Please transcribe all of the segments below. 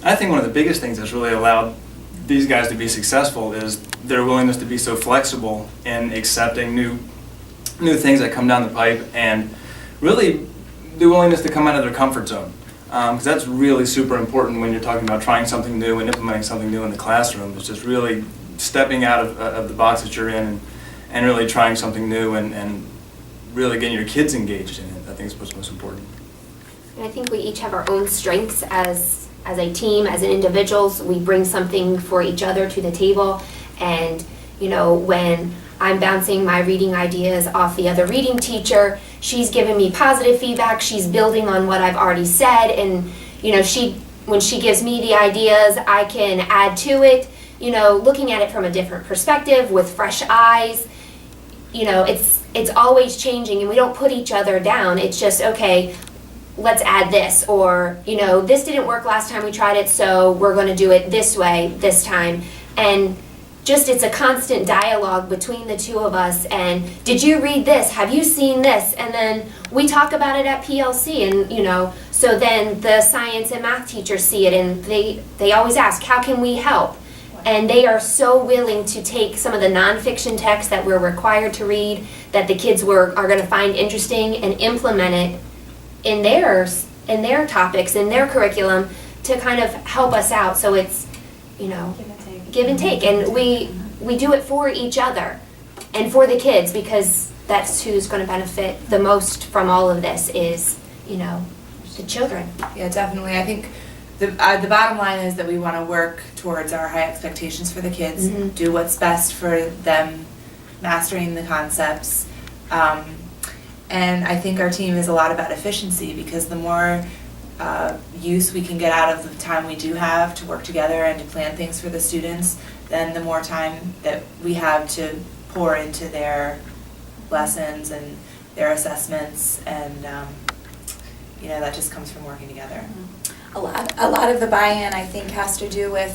I think one of the biggest things that's really allowed these guys to be successful is their willingness to be so flexible in accepting new things that come down the pipe, and really the willingness to come out of their comfort zone. Because that's really super important when you're talking about trying something new and implementing something new in the classroom. It's just really stepping out of the box that you're in and really trying something new and really getting your kids engaged in it. I think is what's most important. And I think we each have our own strengths as a team, as individuals. We bring something for each other to the table. And, you know, when I'm bouncing my reading ideas off the other reading teacher, she's giving me positive feedback, she's building on what I've already said, and, you know, when she gives me the ideas, I can add to it, you know, looking at it from a different perspective with fresh eyes. You know, it's always changing, and we don't put each other down. It's just, okay, let's add this, or, you know, this didn't work last time we tried it, so we're going to do it this way this time. And just, it's a constant dialogue between the two of us. And did you read this? Have you seen this? And then we talk about it at PLC, and, you know, so then the science and math teachers see it, and they always ask, how can we help? And they are so willing to take some of the nonfiction text that we're required to read, that the kids are going to find interesting, and implement it in their topics, in their curriculum, to kind of help us out. So it's, you know, give and take. And we do it for each other and for the kids, because that's who's going to benefit the most from all of this is, you know, the children. Yeah, definitely. I think the bottom line is that we want to work towards our high expectations for the kids, Mm-hmm. do what's best for them, mastering the concepts. And I think our team is a lot about efficiency, because the more use we can get out of the time we do have to work together and to plan things for the students, then the more time that we have to pour into their lessons and their assessments, and you know, that just comes from working together. A lot of the buy-in, I think, has to do with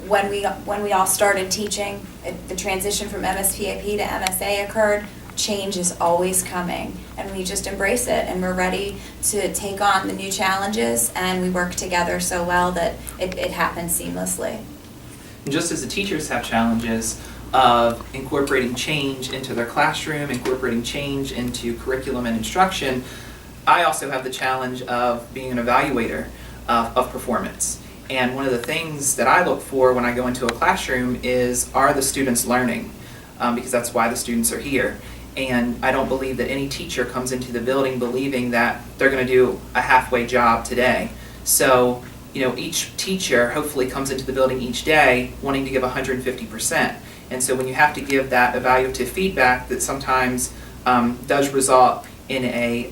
when we all started teaching. The transition from MSPAP to MSA occurred. Change is always coming, and we just embrace it, and we're ready to take on the new challenges, and we work together so well that it happens seamlessly. And just as the teachers have challenges of incorporating change into their classroom, incorporating change into curriculum and instruction, I also have the challenge of being an evaluator of performance. And one of the things that I look for when I go into a classroom is, are the students learning? Because that's why the students are here. And I don't believe that any teacher comes into the building believing that they're going to do a halfway job today. So, you know, each teacher hopefully comes into the building each day wanting to give 150%. And so when you have to give that evaluative feedback that sometimes does result in a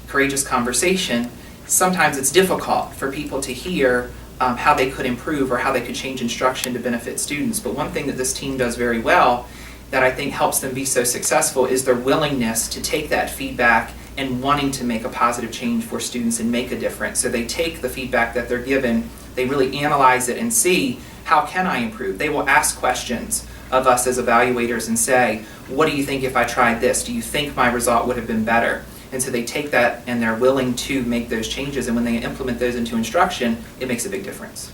courageous conversation, sometimes it's difficult for people to hear how they could improve or how they could change instruction to benefit students. But one thing that this team does very well that I think helps them be so successful is their willingness to take that feedback and wanting to make a positive change for students and make a difference. So they take the feedback that they're given, they really analyze it and see, how can I improve? They will ask questions of us as evaluators and say, what do you think if I tried this? Do you think my result would have been better? And so they take that and they're willing to make those changes, and when they implement those into instruction, it makes a big difference.